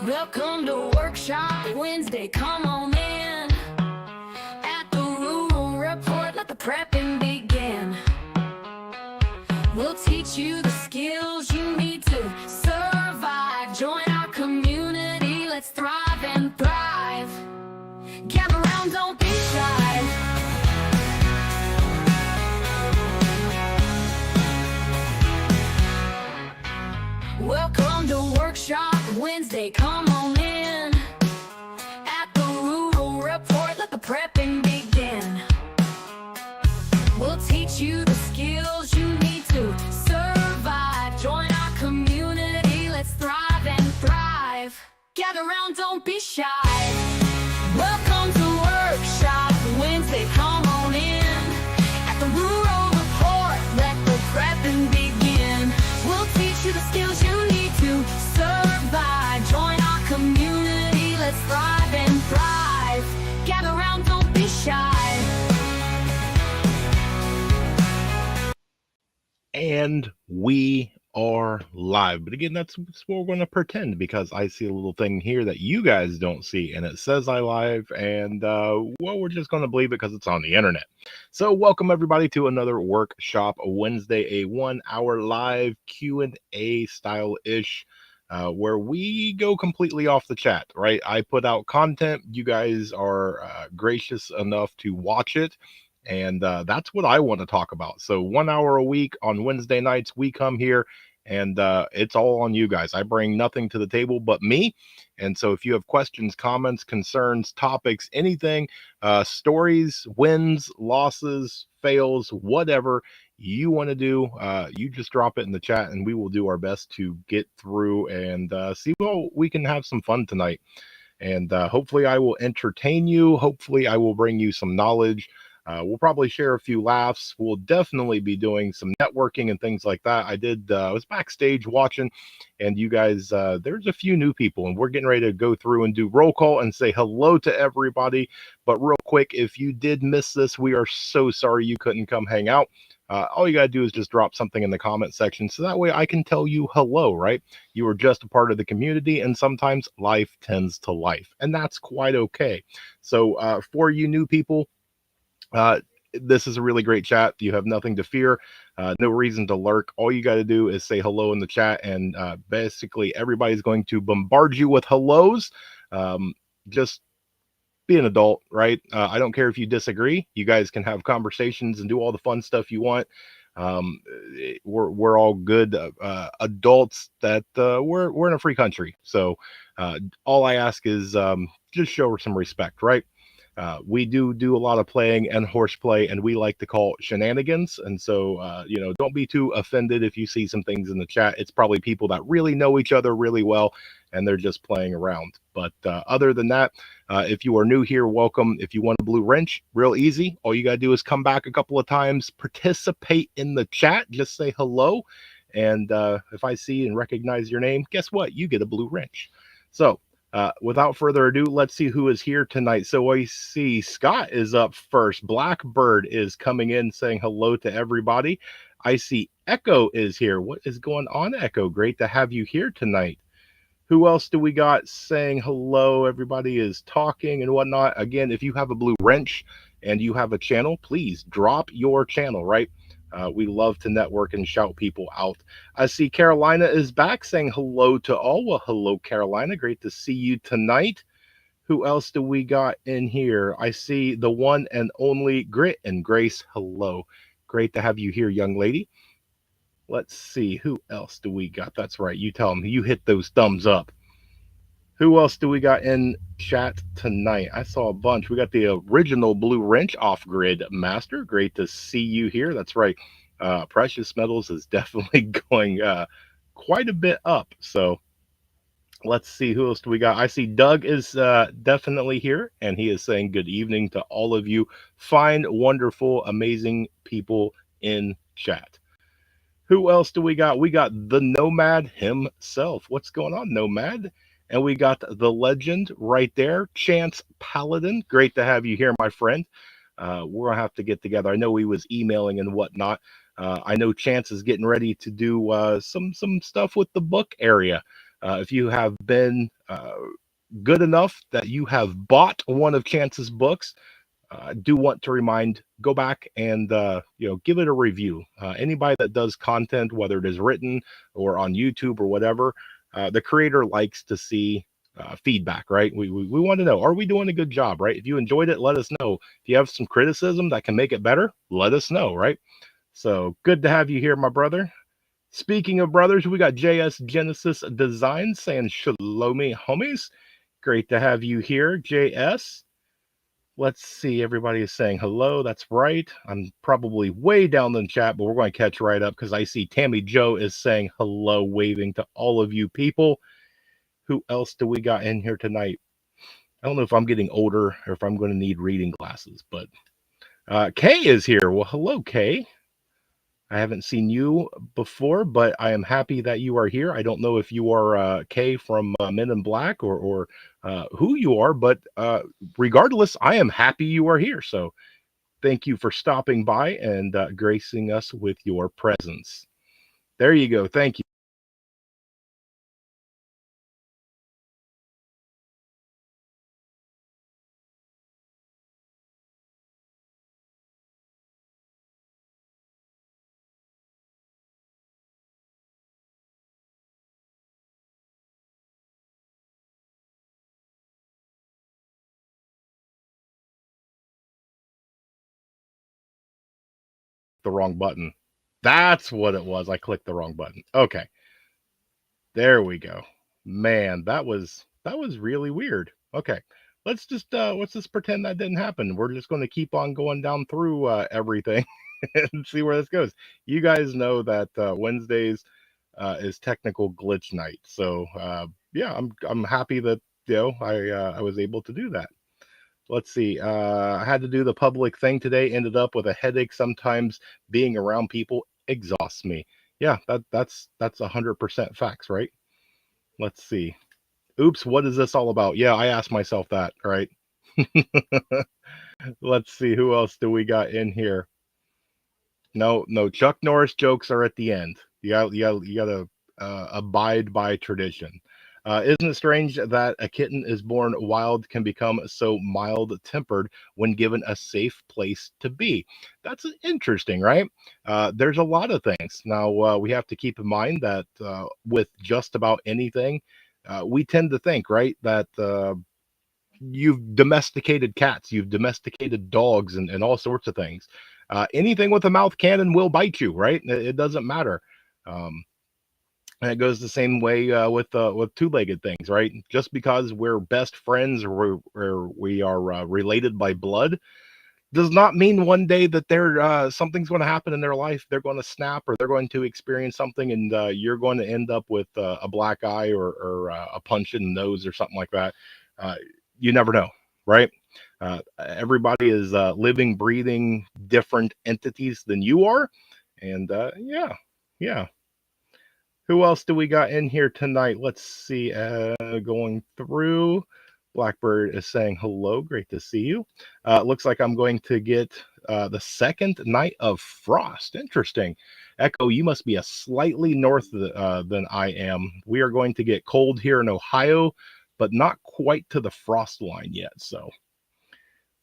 Welcome to Workshop Wednesday, come on in. At the Rural Report, let the prepping begin. We'll teach you the skills you need to survive. Join our community, let's thrive and thrive. Gather round, don't be shy. Welcome to Workshop Wednesday, come on in. At the Rural Report, let the prepping begin. We'll teach you the skills you need to survive. Join our community, let's thrive and thrive. Gather round, don't be shy. Welcome to Workshop Wednesday, come on in. At the Rural Report, let the prepping begin. We'll teach you the skills you need to survive. Join our community, let's thrive and thrive. Gather round, don't be shy. And we are live. But again, that's what we're going to pretend, because I see a little thing here that you guys don't see, and it says I live, and well, we're just going to believe it because it's on the internet. So welcome everybody to another Workshop Wednesday, a 1 hour live Q&A style-ish, where we go completely off the chat, right? I put out content, you guys are gracious enough to watch it, and that's what I want to talk about. So 1 hour a week on Wednesday nights, we come here, and it's all on you guys. I bring nothing to the table but me. And so if you have questions, comments, concerns, topics, anything, stories, wins, losses, fails, whatever you want to do, you just drop it in the chat, and we will do our best to get through and see what we can have some fun tonight. And hopefully I will entertain you. Hopefully I will bring you some knowledge. We'll probably share a few laughs. We'll definitely be doing some networking and things like that. I was backstage watching, and you guys, there's a few new people, and we're getting ready to go through and do roll call and say hello to everybody. But real quick, if you did miss this, we are so sorry you couldn't come hang out. All you got to do is just drop something in the comment section, so that way I can tell you hello, right? You are just a part of the community, and sometimes life tends to life, and that's quite okay. So for you new people, this is a really great chat. You have nothing to fear, no reason to lurk. All you got to do is say hello in the chat, and basically everybody's going to bombard you with hellos. Just be an adult, right? I don't care if you disagree. You guys can have conversations and do all the fun stuff you want. We're all good adults that we're in a free country. So all I ask is just show some respect, right? We do a lot of playing and horseplay, and we like to call shenanigans. And so, don't be too offended if you see some things in the chat. It's probably people that really know each other really well, and they're just playing around. But other than that, if you are new here, welcome. If you want a blue wrench, real easy. All you got to do is come back a couple of times, participate in the chat, just say hello. And if I see and recognize your name, guess what? You get a blue wrench. So, without further ado, let's see who is here tonight. So I see Scott is up first. Blackbird is coming in saying hello to everybody. I see Echo is here. What is going on, Echo? Great to have you here tonight. Who else do we got saying hello? Everybody is talking and whatnot. Again, if you have a blue wrench and you have a channel, please drop your channel, right? We love to network and shout people out. I see Carolina is back saying hello to all. Well, hello, Carolina. Great to see you tonight. Who else do we got in here? I see the one and only Grit and Grace. Hello. Great to have you here, young lady. Let's see. Who else do we got? That's right. You tell them. You hit those thumbs up. Who else do we got in chat tonight? I saw a bunch. We got the original Blue Wrench Off-Grid Master. Great to see you here. That's right. Precious Metals is definitely going quite a bit up. So let's see. Who else do we got? I see Doug is definitely here, and he is saying good evening to all of you fine, wonderful, amazing people in chat. Who else do we got? We got the Nomad himself. What's going on, Nomad? And we got the legend right there, Chance Paladin. Great to have you here, my friend. We're gonna have to get together. I know he was emailing and whatnot. I know Chance is getting ready to do some stuff with the book area. If you have been good enough that you have bought one of Chance's books, I do want to remind, go back and give it a review. Anybody that does content, whether it is written or on YouTube or whatever, the creator likes to see feedback, right? We want to know, are we doing a good job, right? If you enjoyed it, let us know. If you have some criticism that can make it better, let us know, right? So good to have you here, my brother. Speaking of brothers, we got JS Genesis Design saying shalomi homies. Great to have you here, JS. Let's see. Everybody is saying hello. That's right. I'm probably way down in the chat, but we're going to catch right up because I see Tammy Joe is saying hello, waving to all of you people. Who else do we got in here tonight? I don't know if I'm getting older or if I'm going to need reading glasses, but Kay is here. Well, hello, Kay. I haven't seen you before, but I am happy that you are here. I don't know if you are Kay from Men in Black or who you are, but regardless, I am happy you are here. So thank you for stopping by and gracing us with your presence. There you go. Thank you. The wrong button. That's what it was. I clicked the wrong button. Okay. There we go. Man, that was really weird. Okay. Let's just pretend that didn't happen. We're just going to keep on going down through everything and see where this goes. You guys know that Wednesdays is technical glitch night. So yeah, I'm happy that I was able to do that. Let's see. I had to do the public thing today. Ended up with a headache. Sometimes being around people exhausts me. Yeah, that's 100% facts, right? Let's see. Oops, what is this all about? Yeah, I asked myself that. All right. Let's see. Who else do we got in here? No, no. Chuck Norris jokes are at the end. You got to abide by tradition. Isn't it strange that a kitten is born wild can become so mild tempered when given a safe place to be? That's interesting, right? There's a lot of things. Now, we have to keep in mind that with just about anything, we tend to think, right, that you've domesticated cats, you've domesticated dogs, and all sorts of things. Anything with a mouth can and will bite you, right? It doesn't matter. Um, and it goes the same way with two-legged things, right? Just because we're best friends or we are related by blood does not mean one day that they're something's going to happen in their life. They're going to snap or they're going to experience something, and you're going to end up with a black eye or a punch in the nose or something like that. Uh, you never know, right? Everybody is living, breathing, different entities than you are, and yeah, yeah. Who else do we got in here tonight? Let's see. Going through. Blackbird is saying hello. Great to see you. Looks like I'm going to get the second night of frost. Interesting. Echo, you must be a slightly north than I am. We are going to get cold here in Ohio, but not quite to the frost line yet. So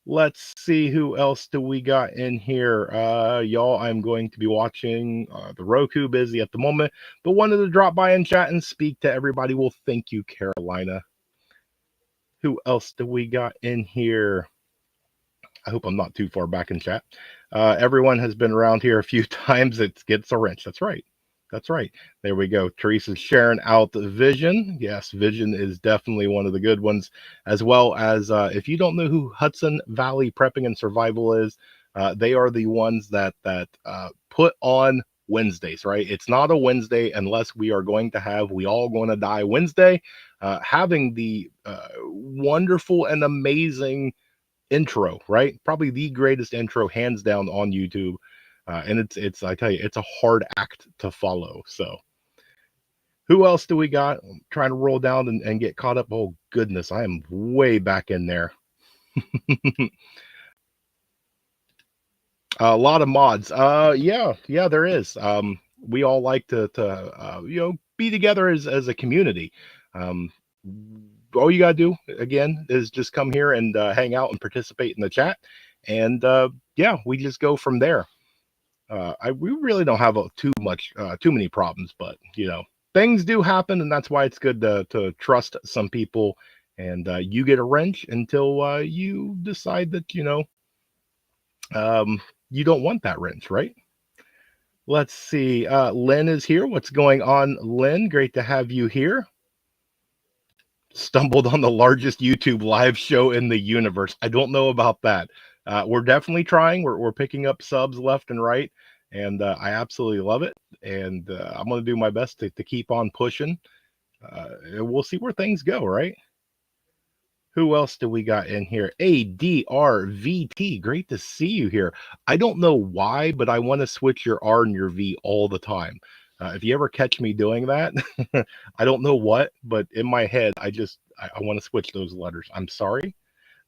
let's see, who else do we got in here. Y'all, I'm going to be watching the Roku, busy at the moment, but wanted to drop by and chat and speak to everybody. Well, thank you, Carolina. Who else do we got in here? I hope I'm not too far back in chat. Everyone has been around here a few times. It gets a wrench. That's right. That's right. There we go. Teresa's sharing out the Vision. Yes, Vision is definitely one of the good ones, as well as if you don't know who Hudson Valley Prepping and Survival is, they are the ones that put on Wednesdays, right? It's not a Wednesday unless we are going to have We All Gonna Die Wednesday, having the wonderful and amazing intro, right? Probably the greatest intro, hands down, on YouTube. And it's I tell you, it's a hard act to follow. So who else do we got? I'm trying to roll down and get caught up. Oh goodness, I am way back in there. A lot of mods. Yeah, there is. We all like to be together as a community. Um, all you gotta do again is just come here and hang out and participate in the chat, and yeah, we just go from there. We really don't have too many problems, but things do happen, and that's why it's good to trust some people. And you get a wrench until you decide that you don't want that wrench, right? Let's see. Lynn is here. What's going on, Lynn? Great to have you here. Stumbled on the largest YouTube live show in the universe. I don't know about that. We're definitely trying. We're picking up subs left and right, and I absolutely love it. And I'm going to do my best to keep on pushing. We'll see where things go, right? Who else do we got in here? ADRVT. Great to see you here. I don't know why, but I want to switch your R and your V all the time. If you ever catch me doing that, I don't know what, but in my head, I want to switch those letters. I'm sorry.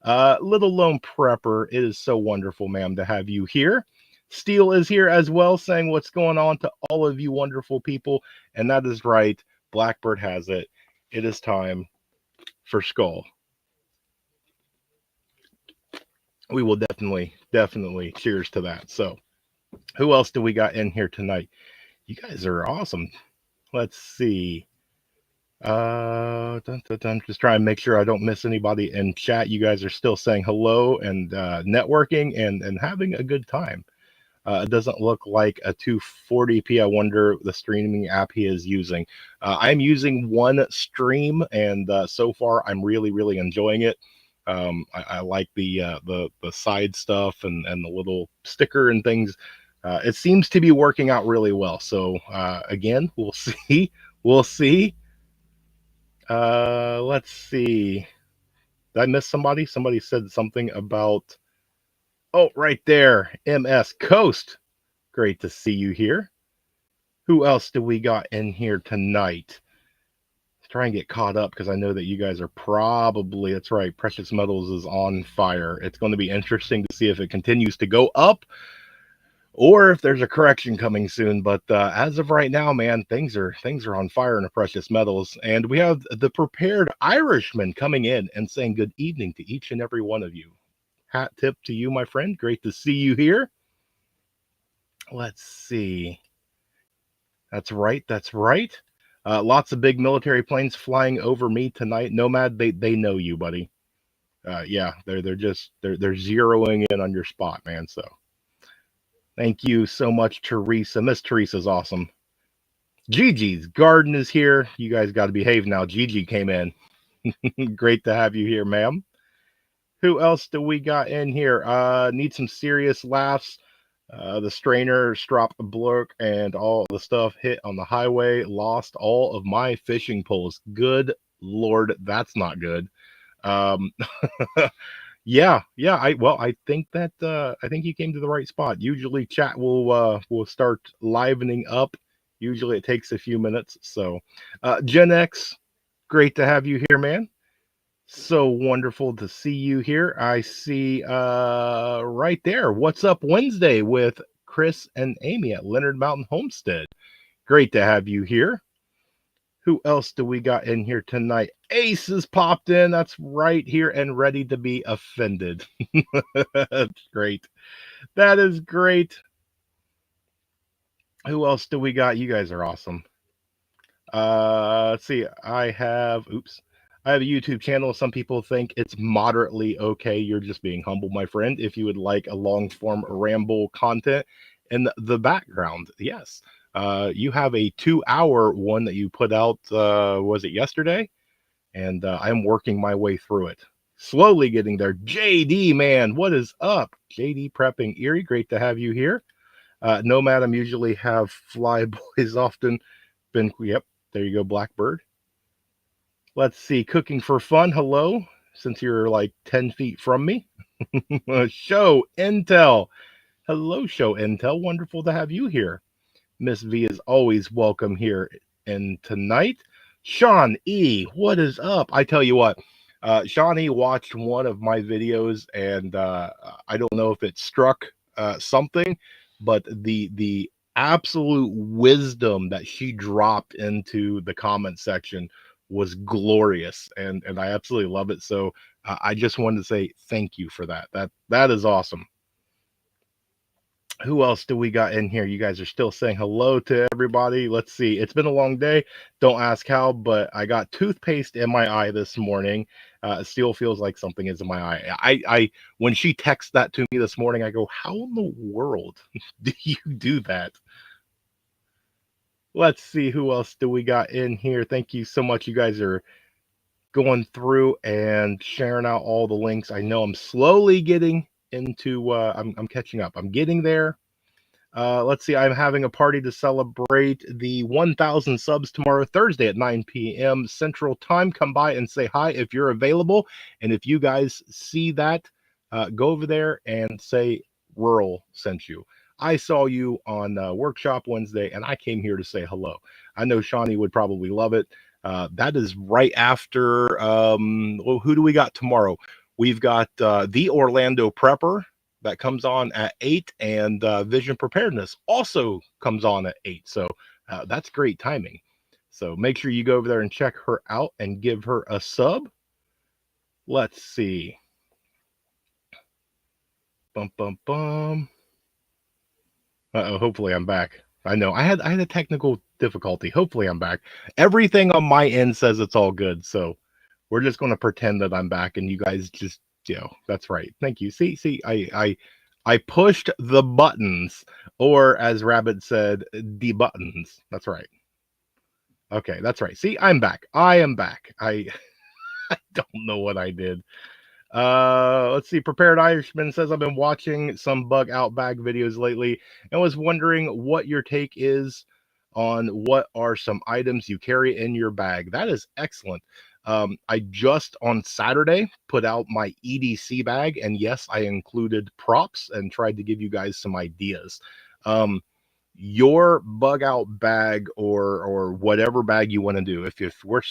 Little Lone Prepper, it is so wonderful, ma'am, to have you here. Steele is here as well, saying what's going on to all of you wonderful people. And that is right. Blackbird has it. It is time for Skull. We will definitely cheers to that. So who else do we got in here tonight? You guys are awesome. Let's see. I'm just trying to make sure I don't miss anybody in chat. You guys are still saying hello and networking and having a good time. It doesn't look like a 240p. I wonder the streaming app he is using. I'm using one stream, and so far I'm really enjoying it. I like the side stuff and the little sticker and things. It seems to be working out really well. So again, we'll see. We'll see. Let's see. Did I miss somebody? Somebody said something about. Oh, right there, MS Coast. Great to see you here. Who else do we got in here tonight? Let's try and get caught up because I know that you guys are probably, that's right, Precious Metals is on fire. It's going to be interesting to see if it continues to go up or if there's a correction coming soon. But as of right now, man, things are on fire in the Precious Metals. And we have the Prepared Irishman coming in and saying good evening to each and every one of you. Hat tip to you, my friend. Great to see you here. Let's see. That's right. Lots of big military planes flying over me tonight. Nomad, they know you, buddy. Yeah, they're zeroing in on your spot, man. So thank you so much, Teresa. Miss Teresa's awesome. Gigi's Garden is here. You guys got to behave now. Gigi came in. Great to have you here, ma'am. Who else do we got in here? Need some serious laughs. The strainer, strop blurk, and all the stuff hit on the highway. Lost all of my fishing poles. Good Lord, that's not good. Yeah. I think that I think you came to the right spot. Usually, chat will start livening up. Usually, it takes a few minutes. So, Gen X, great to have you here, man. So wonderful to see you here. I see right there. What's up Wednesday with Chris and Amy at Leonard Mountain Homestead. Great to have you here. Who else do we got in here tonight? Ace has popped in. That's right here and ready to be offended. That's great. That is great. Who else do we got? You guys are awesome. Let's see. I have a YouTube channel. Some people think it's moderately okay. You're just being humble, my friend. If you would like a long form ramble content in the background, yes. You have a 2-hour one that you put out, was it yesterday? And I'm working my way through it. Slowly getting there. JD, man, what is up? JD Prepping Erie, great to have you here. Nomad, I'm usually have flyboys often. Yep, there you go, Blackbird. Let's see, Cooking for Fun, hello, since you're like 10 feet from me. Show Intel. Hello, Show Intel. Wonderful to have you here. Miss V is always welcome here. And tonight, Sean E, what is up? I tell you what, Sean E watched one of my videos, and I don't know if it struck something, but the absolute wisdom that she dropped into the comment section was glorious, and I absolutely love it. So I just wanted to say thank you for that. That is awesome. Who else do we got in here? You guys are still saying hello to everybody. Let's see. It's been a long day. Don't ask how, but I got toothpaste in my eye this morning. It still feels like something is in my eye. I when she texted that to me this morning, I go, "How in the world do you do that?" Let's see who else do we got in here. Thank you so much. You guys are going through and sharing out all the links. I know I'm slowly getting into. I'm catching up. I'm getting there. Let's see. I'm having a party to celebrate the 1,000 subs tomorrow, Thursday at 9 p.m. Central Time. Come by and say hi if you're available. And if you guys see that, go over there and say Rural sent you. I saw you on Workshop Wednesday, and I came here to say hello. I know Shawnee would probably love it. That is right after. Well, who do we got tomorrow? We've got the Orlando Prepper that comes on at 8, and Vision Preparedness also comes on at 8. So that's great timing. So make sure you go over there and check her out and give her a sub. Let's see. Bum bum bum. Uh-oh, hopefully I'm back. I know I had a technical difficulty. Hopefully I'm back. Everything on my end says it's all good, so we're just going to pretend that I'm back, and you guys just, that's right. Thank you. See, I pushed the buttons, or as Rabbit said, the buttons. That's right. Okay, that's right. See, I'm back. I am back. I don't know what I did. Let's see. Prepared Irishman says, I've been watching some bug out bag videos lately and was wondering what your take is on what are some items you carry in your bag. That is excellent. I just on Saturday put out my EDC bag, and yes, I included props and tried to give you guys some ideas. Your bug out bag, or whatever bag you want to do, if we're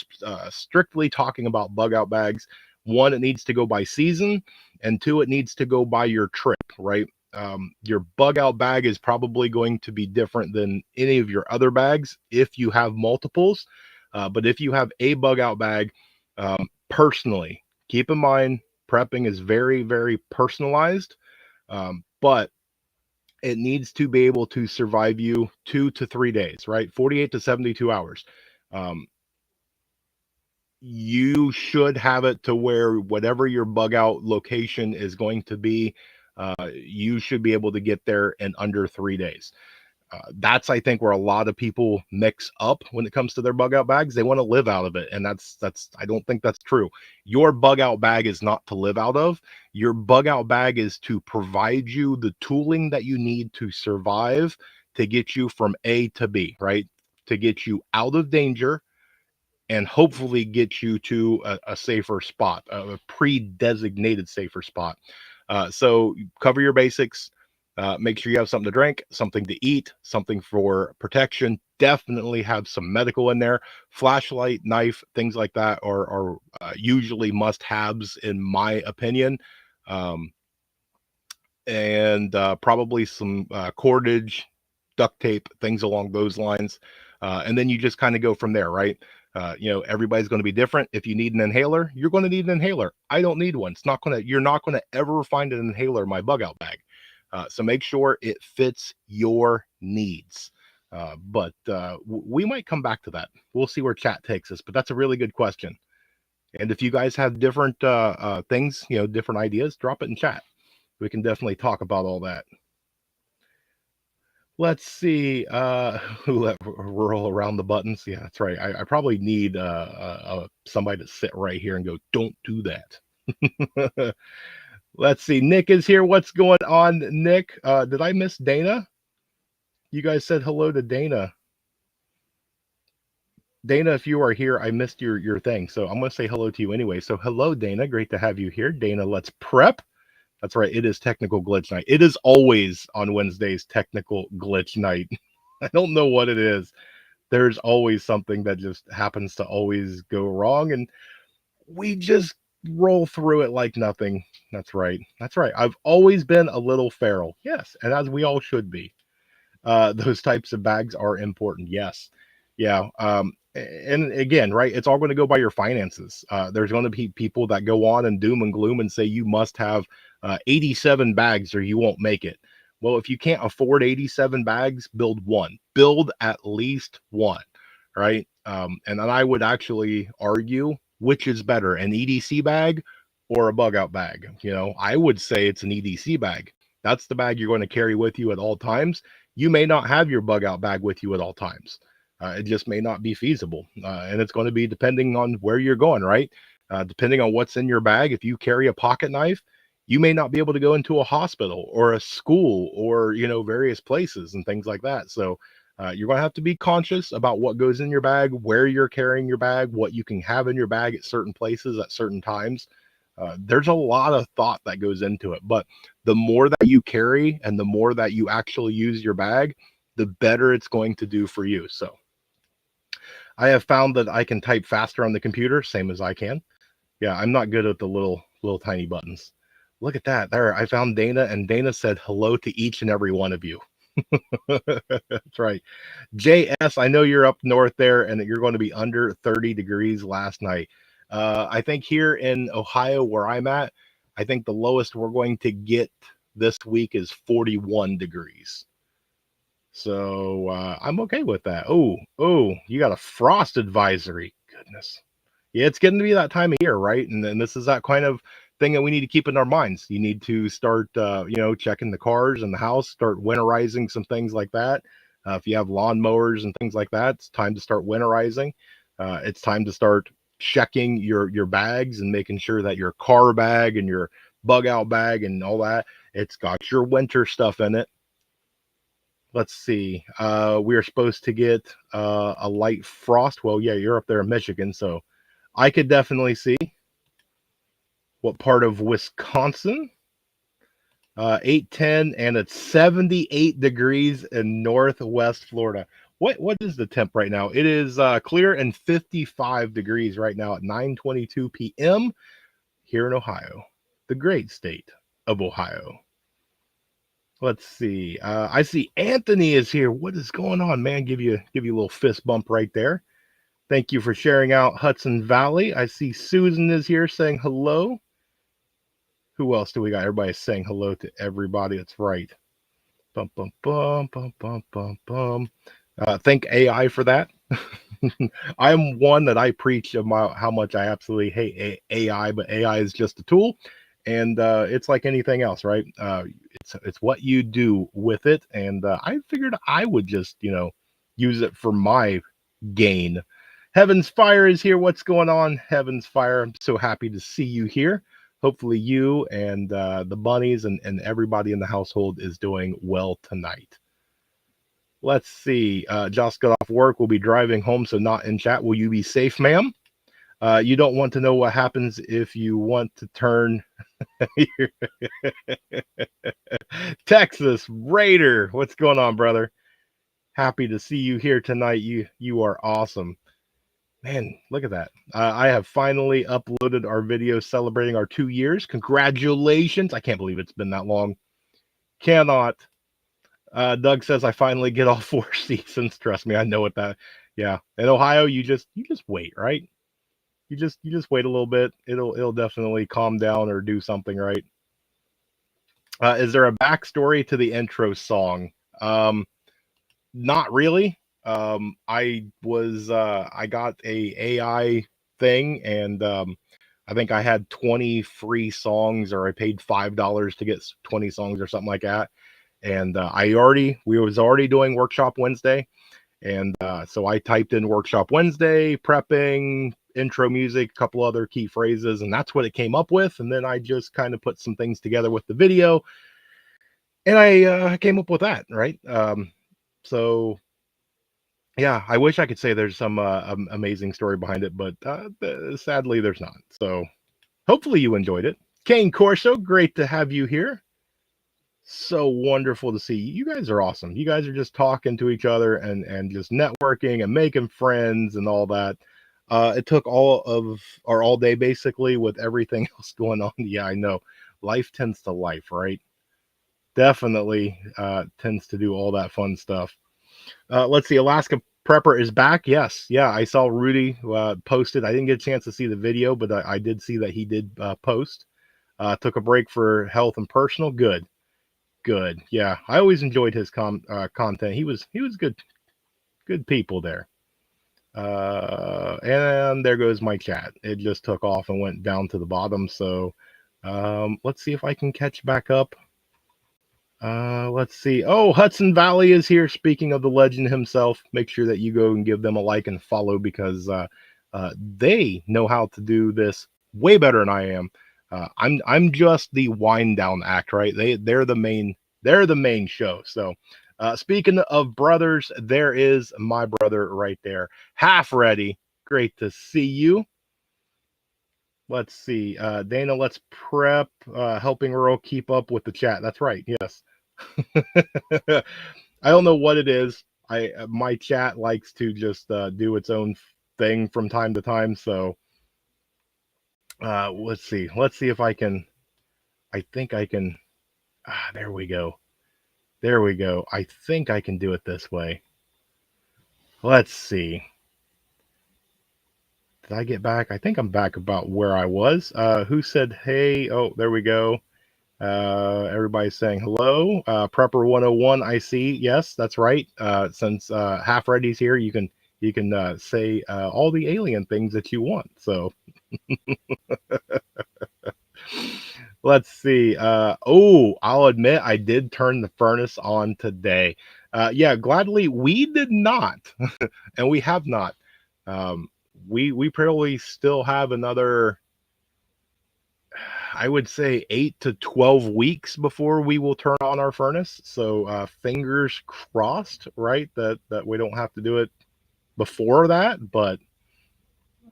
strictly talking about bug out bags, one, it needs to go by season, and two, it needs to go by your trip, right? Your bug out bag is probably going to be different than any of your other bags if you have multiples. But if you have a bug out bag, personally, keep in mind prepping is very, very personalized, but it needs to be able to survive you 2 to 3 days, right? 48 to 72 hours. Um, you should have it to where whatever your bug out location is going to be, you should be able to get there in under 3 days. That's, I think, where a lot of people mix up when it comes to their bug out bags. They want to live out of it, and that's I don't think that's true. Your bug out bag is not to live out of. Your bug out bag is to provide you the tooling that you need to survive, to get you from A to B, right? To get you out of danger and hopefully get you to a safer spot, a pre-designated safer spot. So cover your basics. Make sure you have something to drink, something to eat, something for protection. Definitely have some medical in there. Flashlight, knife, things like that are usually must-haves in my opinion. Um, and probably some cordage, duct tape, things along those lines. And then you just kind of go from there, right? Everybody's going to be different. If you need an inhaler, you're going to need an inhaler. I don't need one. You're not going to ever find an inhaler in my bug out bag. So make sure it fits your needs. But we might come back to that. We'll see where chat takes us, but that's a really good question. And if you guys have different things, different ideas, drop it in chat. We can definitely talk about all that. Let's see. Who let roll around the buttons? Yeah, that's right. I probably need somebody to sit right here and go, don't do that. Let's see. Nick is here. What's going on, Nick? Did I miss Dana? You guys said hello to Dana. Dana, if you are here, I missed your thing. So I'm going to say hello to you anyway. So hello, Dana. Great to have you here. Dana, let's prep. That's right. It is technical glitch night. It is always on Wednesdays technical glitch night. I don't know what it is. There's always something that just happens to always go wrong, and we just roll through it like nothing. That's right. That's right. I've always been a little feral. Yes, and as we all should be. those types of bags are important. Yes. Yeah. And again, right, it's all going to go by your finances. There's going to be people that go on and doom and gloom and say you must have 87 bags or you won't make it. Well, if you can't afford 87 bags, build one. Build at least one, right? And then I would actually argue which is better, an EDC bag or a bug out bag. I would say it's an EDC bag. That's the bag you're going to carry with you at all times. You may not have your bug out bag with you at all times. It just may not be feasible. And it's going to be depending on where you're going, right? Depending on what's in your bag. If you carry a pocket knife, you may not be able to go into a hospital or a school or, various places and things like that. So you're going to have to be conscious about what goes in your bag, where you're carrying your bag, what you can have in your bag at certain places at certain times. There's a lot of thought that goes into it, but the more that you carry and the more that you actually use your bag, the better it's going to do for you. So I have found that I can type faster on the computer, same as I can. Yeah, I'm not good at the little tiny buttons. Look at that. There, I found Dana, and Dana said hello to each and every one of you. That's right. JS, I know you're up north there and that you're going to be under 30 degrees last night. I think here in Ohio, where I'm at, I think the lowest we're going to get this week is 41 degrees. So I'm okay with that. Oh, you got a frost advisory. Goodness. Yeah, it's getting to be that time of year, right? And then this is that kind of thing that we need to keep in our minds. You need to start, checking the cars and the house, start winterizing some things like that. If you have lawnmowers and things like that, it's time to start winterizing. It's time to start checking your bags and making sure that your car bag and your bug out bag and all that, it's got your winter stuff in it. Let's see. We are supposed to get a light frost. Well, yeah, you're up there in Michigan, so I could definitely see what part of Wisconsin. 8:10, and it's 78 degrees in Northwest Florida. What is the temp right now? It is clear and 55 degrees right now at 9:22 p.m. here in Ohio, the great state of Ohio. Let's see. I see Anthony is here. What is going on, man? Give you a little fist bump right there. Thank you for sharing out Hudson Valley. I see Susan is here saying hello. Who else do we got? Everybody's saying hello to everybody. That's right. Bum, bum, bum, bum, bum, bum, bum. Thank AI for that. I'm one that I preach about how much I absolutely hate AI, but AI is just a tool, and it's like anything else, right? It's what you do with it, and I figured I would just use it for my gain. Heaven's Fire is here. What's going on, Heaven's Fire? I'm so happy to see you here. Hopefully you and the bunnies and everybody in the household is doing well tonight. Let's see. Josh got off work. Will be driving home, so not in chat. Will you be safe, ma'am? You don't want to know what happens if you want to turn Texas Raider. What's going on, brother? Happy to see you here tonight. You are awesome. Man, look at that. I have finally uploaded our video celebrating our 2 years. Congratulations. I can't believe it's been that long. Cannot. Doug says I finally get all 4 seasons. Trust me, I know what that. Yeah. In Ohio, you just wait, right? You just wait a little bit. It'll definitely calm down or do something, right? Is there a backstory to the intro song? Not really. I got a AI thing, and I think I had 20 free songs, or I paid $5 to get 20 songs or something like that. And we was already doing Workshop Wednesday, and so I typed in Workshop Wednesday, prepping, intro music, a couple other key phrases, and that's what it came up with. And then I just kind of put some things together with the video, and I came up with that, right? So yeah, I wish I could say there's some amazing story behind it, but sadly there's not. So hopefully you enjoyed it. Kane Corso, great to have you here. So wonderful to see you. You guys are awesome. You guys are just talking to each other and just networking and making friends and all that. It took all day basically with everything else going on. Yeah, I know. Life tends to life, right? definitely tends to do all that fun stuff. Let's see. Alaska Prepper is back. Yes. Yeah. I saw Rudy posted. I didn't get a chance to see the video, but I did see that he did post. Took a break for health and personal. Good. Good. Yeah. I always enjoyed his content. He was good people there. And there goes my chat. It just took off and went down to the bottom. So let's see if I can catch back up. Let's see. Oh, Hudson Valley is here. Speaking of the legend himself, make sure that you go and give them a like and follow because they know how to do this way better than I am. I'm just the wind down act, right? They're the main show. So speaking of brothers, there is my brother right there, half ready. Great to see you. Let's see. Dana, let's prep. Helping Earl keep up with the chat. That's right. Yes. I don't know what it is. I My chat likes to just do its own thing from time to time. So let's see. Let's see if I can. I think I can. There we go. There we go. I think I can do it this way. Let's see. Did I get back? I think I'm back about where I was. Who said hey? Oh, there we go. Everybody's saying hello. Prepper 101, I see. Yes, that's right. Since Half Ready's here, you can say all the alien things that you want. So let's see. I'll admit I did turn the furnace on today. Yeah, gladly we did not, and we have not. Um, we probably still have another, I would say, 8 to 12 weeks before we will turn on our furnace. So fingers crossed, right? That we don't have to do it before that. But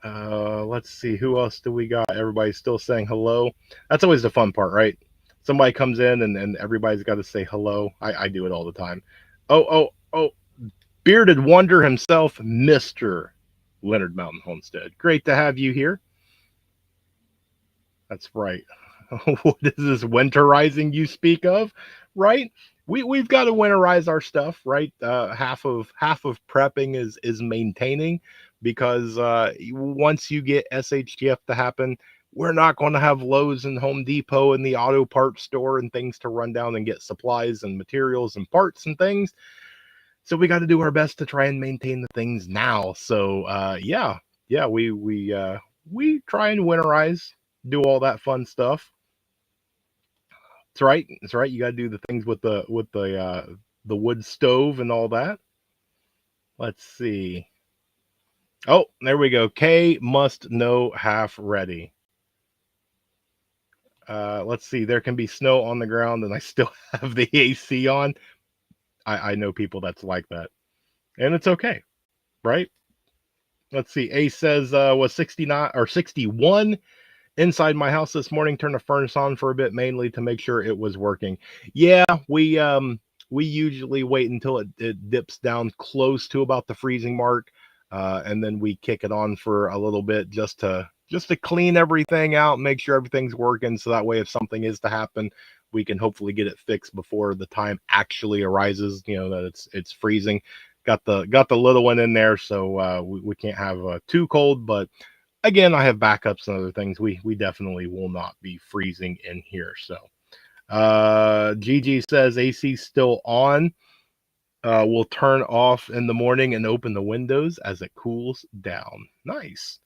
let's see, who else do we got? Everybody's still saying hello. That's always the fun part, right? Somebody comes in and everybody's got to say hello. I do it all the time. Oh, bearded wonder himself, Mister Leonard Mountain Homestead. Great to have you here. That's right. What is this winterizing you speak of? Right? We've got to winterize our stuff, right? Half of prepping is maintaining because once you get SHTF to happen, we're not going to have Lowe's and Home Depot and the auto parts store and things to run down and get supplies and materials and parts and things. So we got to do our best to try and maintain the things now. So yeah, we try and winterize, do all that fun stuff. That's right. That's right. You got to do the things with the wood stove and all that. Let's see. Oh, there we go. K must know half ready. Let's see. There can be snow on the ground, and I still have the AC on. I know people that's like that, and it's okay, right? Let's see. A says was 69 or 61 inside my house this morning. Turned the furnace on for a bit, mainly to make sure it was working. Yeah, we usually wait until it dips down close to about the freezing mark, and then we kick it on for a little bit just to clean everything out, make sure everything's working, so that way if something is to happen, we can hopefully get it fixed before the time actually arises. You know that it's freezing. Got the little one in there, so we can't have too cold, but again, I have backups and other things. We definitely will not be freezing in here. So Gigi says AC still on. We'll turn off in the morning and open the windows as it cools down. Nice.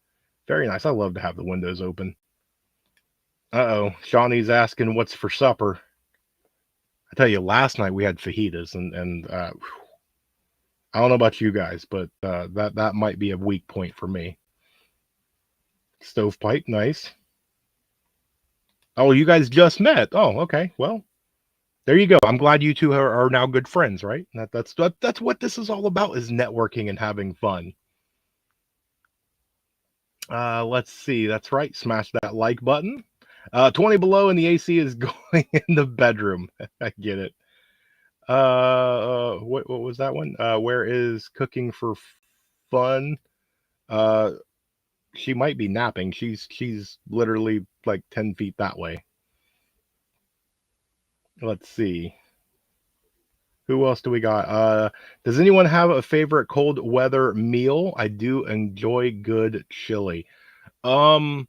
Very nice. I love to have the windows open. Uh-oh. Shawnee's asking what's for supper. I tell you, last night we had fajitas and I don't know about you guys, but that might be a weak point for me. Stovepipe, nice. Oh, you guys just met. Oh, okay. Well, there you go. I'm glad you two are now good friends, right? That's what this is all about, is networking and having fun. Let's see. That's right. Smash that like button. 20 below and the AC is going in the bedroom. I get it. What was that one? Where is cooking for fun? Uh, she might be napping. She's literally like 10 feet that way. Let's see. Who else do we got? Does anyone have a favorite cold weather meal? I do enjoy good chili. Um,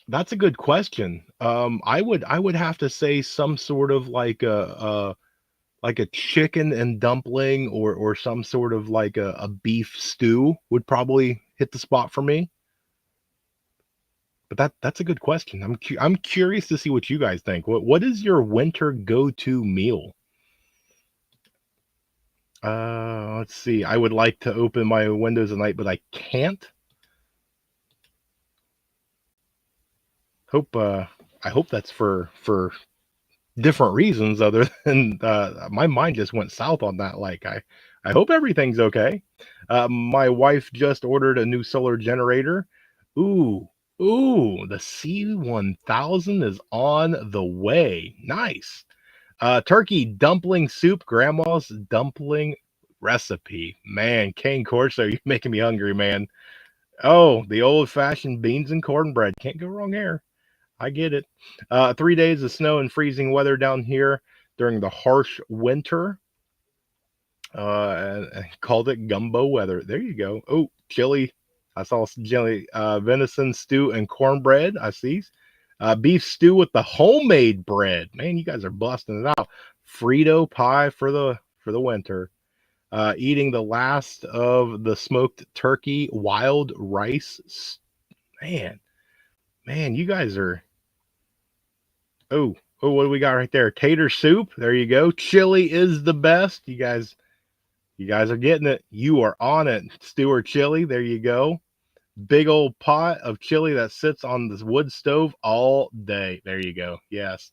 that's a good question. I would have to say some sort of like a chicken and dumpling or some sort of like a beef stew would probably hit the spot for me. But that's a good question. I'm curious to see what you guys think. What is your winter go-to meal? Let's see. I would like to open my windows at night, but I can't. Hope I hope that's for different reasons other than my mind just went south on that. Like I hope everything's okay. My wife just ordered a new solar generator. Ooh, ooh, the C1000 is on the way. Nice. Turkey dumpling soup, grandma's dumpling recipe. Man, Cane Corso, you're making me hungry, man. Oh, the old fashioned beans and cornbread. Can't go wrong here. I get it. 3 days of snow and freezing weather down here during the harsh winter. And called it gumbo weather. There you go. Oh, chili. I saw some chili, venison stew and cornbread. I see. Beef stew with the homemade bread. Man, you guys are busting it out. Frito pie for the winter. Eating the last of the smoked turkey, wild rice. Man, man, you guys are. Oh, oh, what do we got right there? Tater soup. There you go. Chili is the best. You guys are getting it. You are on it. Stewart chili. There you go. Big old pot of chili that sits on this wood stove all day. There you go. Yes.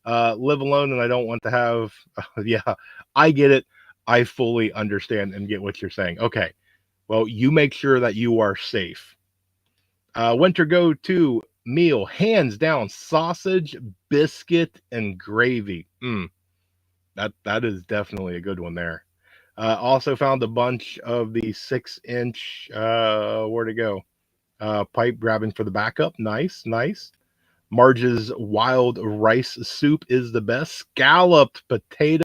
Live alone and I don't want to have. Yeah, I get it. I fully understand and get what you're saying. Okay. Well, you make sure that you are safe. Winter go to meal, hands down, sausage, biscuit, and gravy. That is definitely a good one there. Also found a bunch of the 6-inch. Where to go? Pipe grabbing for the backup. Nice, nice. Marge's wild rice soup is the best. Scalloped potato.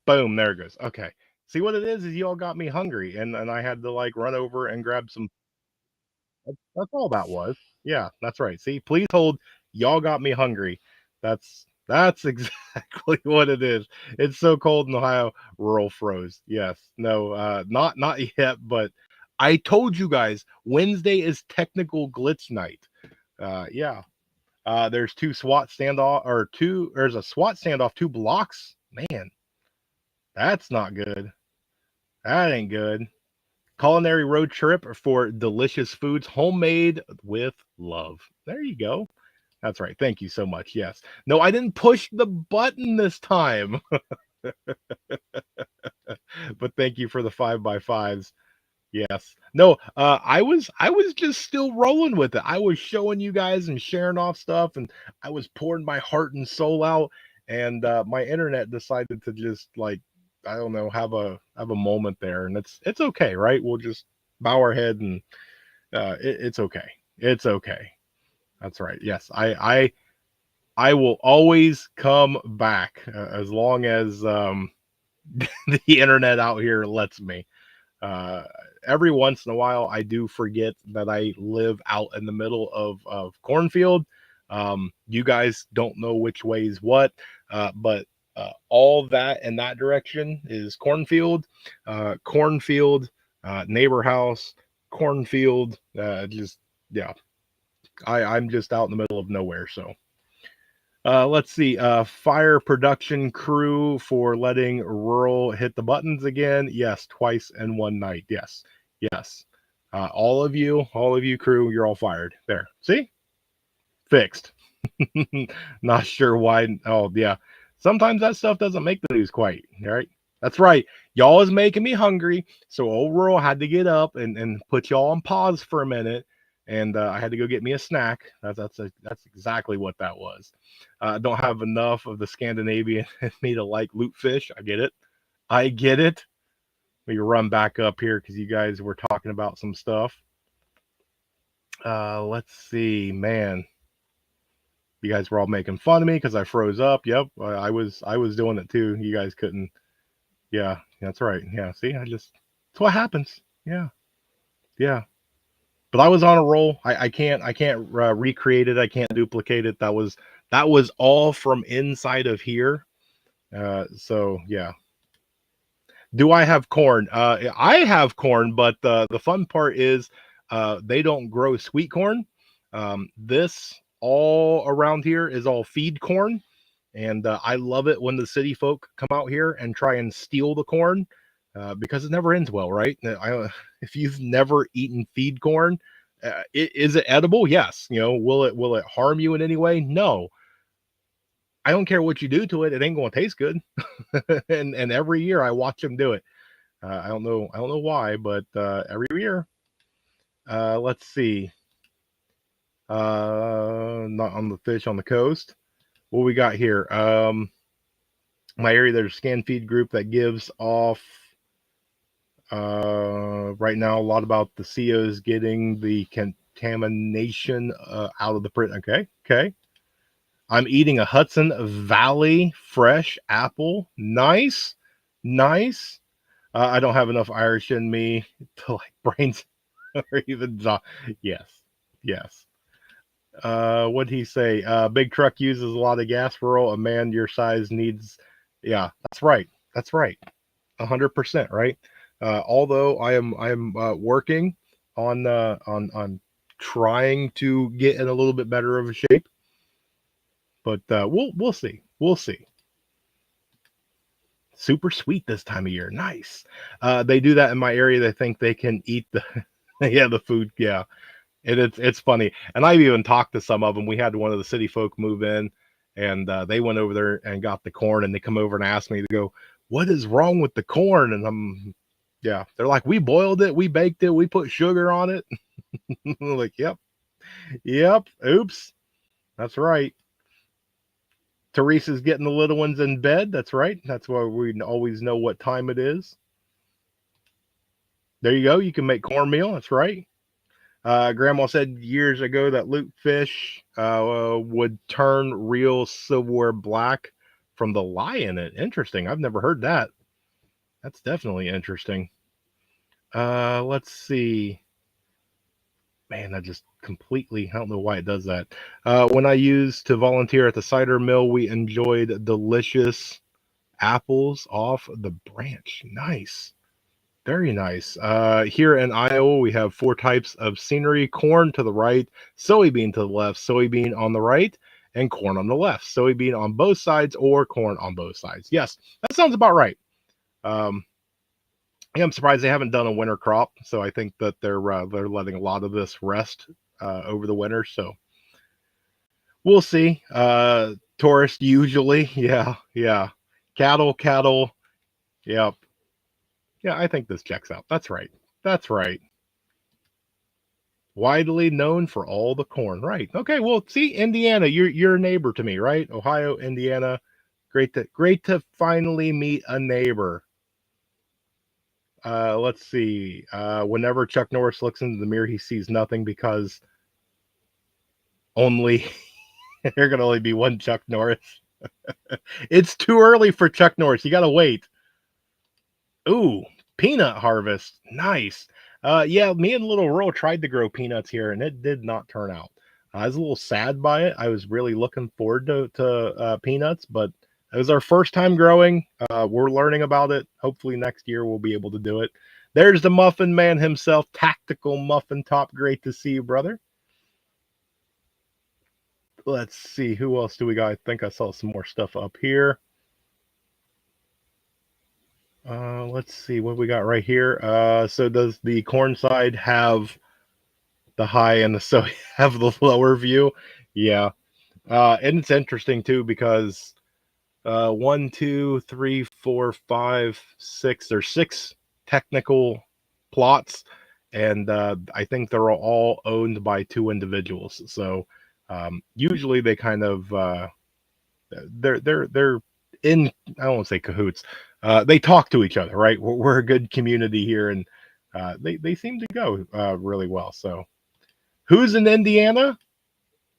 Boom, there it goes. Okay. See what it is you all got me hungry and I had to like run over and grab some. That's all that was. Yeah, that's right. See, please hold. Y'all got me hungry. That's exactly what it is. It's so cold in Ohio. Rural froze. Yes. No. Not yet. But I told you guys Wednesday is technical glitch night. Yeah. There's two SWAT standoff or two. There's a SWAT standoff 2 blocks. Man, that's not good. That ain't good. Culinary road trip for delicious foods, homemade with love. There you go. That's right. Thank you so much. Yes. No, I didn't push the button this time, but thank you for the 5x5s. Yes. No, I was just still rolling with it. I was showing you guys and sharing off stuff and I was pouring my heart and soul out and my internet decided to just like I don't know, have a moment there and it's okay, right? We'll just bow our head and it's okay. It's okay. That's right. Yes. I I will always come back as long as the internet out here lets me. Uh, every once in a while, I do forget that I live out in the middle of cornfield. You guys don't know which way is what, but all that in that direction is cornfield, cornfield, neighbor house, cornfield. Just yeah, I'm just out in the middle of nowhere. So let's see. Fire production crew for letting rural hit the buttons again. Yes, twice in one night. Yes, yes. All of you crew, you're all fired. There. See? Fixed. Not sure why. Oh, yeah. Sometimes that stuff doesn't make the news quite. Right? That's right. Y'all is making me hungry. So old rural had to get up and put y'all on pause for a minute. And I had to go get me a snack. That's exactly what that was. I don't have enough of the Scandinavian in me to like loot fish. I get it. I get it. We run back up here because you guys were talking about some stuff. Let's see, man. You guys were all making fun of me because I froze up. Yep, I was doing it too. You guys couldn't. Yeah, that's right. Yeah, see, that's what happens. Yeah, yeah. But I was on a roll. I can't recreate it. I can't duplicate it. That was all from inside of here. So yeah. Do I have corn? I have corn, but the fun part is they don't grow sweet corn. This all around here is all feed corn, and I love it when the city folk come out here and try and steal the corn because it never ends well, right? If you've never eaten feed corn, is it edible? Yes. Will it harm you in any way? No. I don't care what you do to it; it ain't going to taste good. And every year I watch them do it. I don't know why, but every year. Let's see. Not on the fish on the coast. What we got here? My area, there's a scan feed group that gives off right now a lot about the COs getting the contamination out of the print. Okay, okay. I'm eating a Hudson Valley fresh apple. Nice, nice. I don't have enough Irish in me to like brains or even yes, yes. What'd he say? Big truck uses a lot of gas. Rural, a man your size needs. Yeah, that's right. That's right. 100%. Right. Although I am working on trying to get in a little bit better of a shape, but we'll see. We'll see. Super sweet this time of year. Nice. They do that in my area. They think they can eat the yeah the food. Yeah, it's funny. And I've even talked to some of them. We had one of the city folk move in, and they went over there and got the corn, and they come over and asked me to go, "What is wrong with the corn?" And yeah, they're like, "We boiled it, we baked it, we put sugar on it." I'm like, "Yep, yep. Oops, that's right." Teresa's getting the little ones in bed. That's right. That's why we always know what time it is. There you go. You can make cornmeal. That's right. Grandma said years ago that lutefish would turn real silverware black from the lye in it. Interesting. I've never heard that. That's definitely interesting. Let's see. Man, that just completely, I don't know why it does that. When I used to volunteer at the cider mill, we enjoyed delicious apples off the branch. Nice. Very nice. Here in Iowa, we have four types of scenery: corn to the right, soybean to the left, soybean on the right, and corn on the left. Soybean on both sides or corn on both sides. Yes, that sounds about right. Um, yeah, I'm surprised they haven't done a winter crop. So I think that they're letting a lot of this rest over the winter. So we'll see. Tourist usually, yeah, yeah. Cattle. Yep. Yeah, I think this checks out. That's right. That's right. Widely known for all the corn. Right. Okay. Well, see, Indiana, you're a neighbor to me, right? Ohio, Indiana. Great to finally meet a neighbor. Let's see. Whenever Chuck Norris looks into the mirror, he sees nothing because only There can only be one Chuck Norris. It's too early for Chuck Norris. You got to wait. Ooh, peanut harvest. Nice. Yeah, me and little Earl tried to grow peanuts here, and it did not turn out. I was a little sad by it. I was really looking forward to peanuts, but it was our first time growing. We're learning about it. Hopefully next year we'll be able to do it. There's the Muffin Man himself, Tactical Muffin Top. Great to see you, brother. Let's see, who else do we got? I think I saw some more stuff up here. Let's see what we got right here. So does the corn side have the high and the so have the lower view? Yeah. And it's interesting too because one, two, three, four, five, six. There's six technical plots, and I think they're all owned by two individuals. So usually they kind of they're in, I don't want to say cahoots. They talk to each other, right? We're a good community here, and they seem to go really well. So who's in Indiana?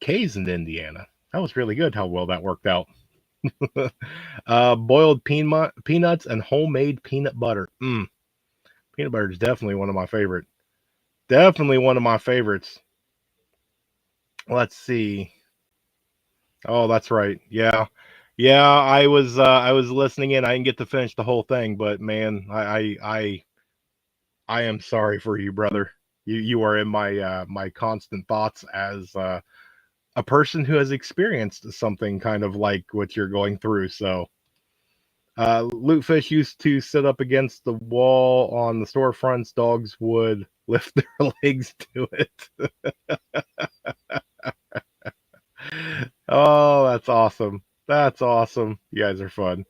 Kay's in Indiana. That was really good how well that worked out. Boiled peanuts and homemade peanut butter. Peanut butter is definitely one of my favorite. Definitely one of my favorites. Let's see. Oh, that's right. Yeah. Yeah, I was listening in. I didn't get to finish the whole thing, but man, I am sorry for you, brother. You are in my my constant thoughts as a person who has experienced something kind of like what you're going through. So Lutefish used to sit up against the wall on the storefronts. Dogs would lift their legs to it. Oh, that's awesome. That's awesome. You guys are fun.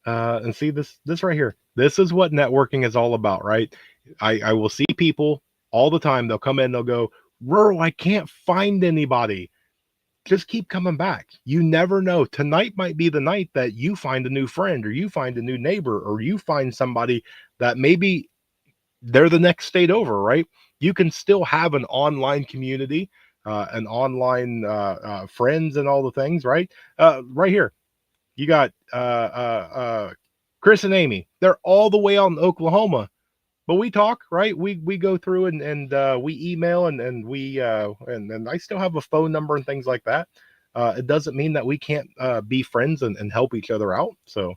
And see this right here. This is what networking is all about, right? I will see people all the time. They'll come in, they'll go, Rural, I can't find anybody. Just keep coming back. You never know. Tonight might be the night that you find a new friend or you find a new neighbor or you find somebody that maybe they're the next state over, right? You can still have an online community, an online friends and all the things, right? Right here, you got Chris and Amy. They're all the way out in Oklahoma, but we talk, right? We go through and we email and we and I still have a phone number and things like that. It doesn't mean that we can't be friends and help each other out. So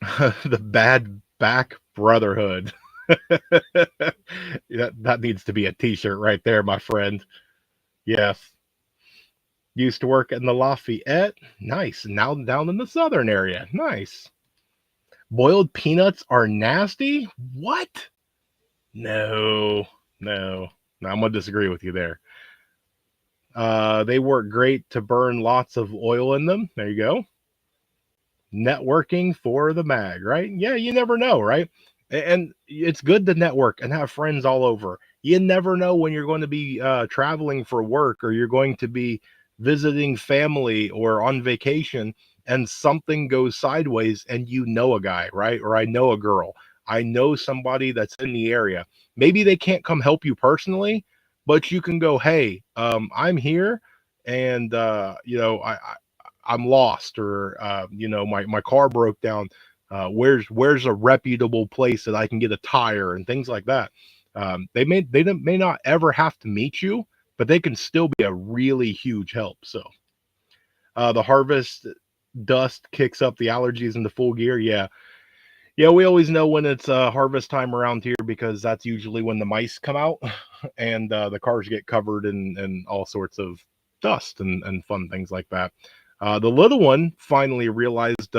the bad back brotherhood. That needs to be a t-shirt right there, my friend. Yes. Used to work in the Lafayette. Nice. Now down in the southern area. Nice. Boiled peanuts are nasty? What? No. No. No, I'm going to disagree with you there. They work great to burn lots of oil in them. There you go. Networking for the mag, right? Yeah, you never know, right? And it's good to network and have friends all over. You never know when you're going to be traveling for work or you're going to be visiting family or on vacation and something goes sideways and you know a guy, right? Or I know a girl. I know somebody that's in the area. Maybe they can't come help you personally, but you can go, hey, I'm here and I'm lost or my car broke down. Where's a reputable place that I can get a tire and things like that. They may not ever have to meet you, but they can still be a really huge help. So the harvest dust kicks up the allergies into full gear. Yeah. Yeah, we always know when it's harvest time around here because that's usually when the mice come out and the cars get covered in all sorts of dust and fun things like that. The little one finally realized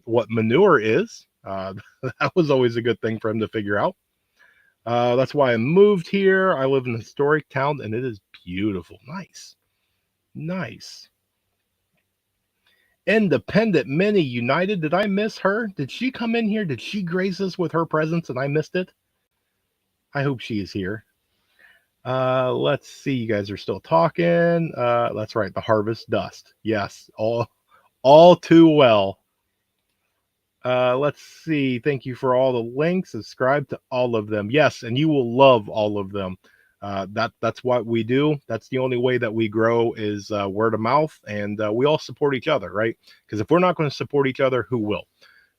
what manure is. That was always a good thing for him to figure out. That's why I moved here. I live in a historic town and it is beautiful. Nice. Nice. Independent Mini United. Did I miss her? Did she come in here? Did she grace us with her presence and I missed it? I hope she is here. Let's see. You guys are still talking. That's right. The harvest dust. Yes. All too well. Let's see. Thank you for all the links. Subscribe to all of them. Yes, and you will love all of them. That's what we do. That's the only way that we grow is word of mouth, and we all support each other, right? Because if we're not going to support each other, who will?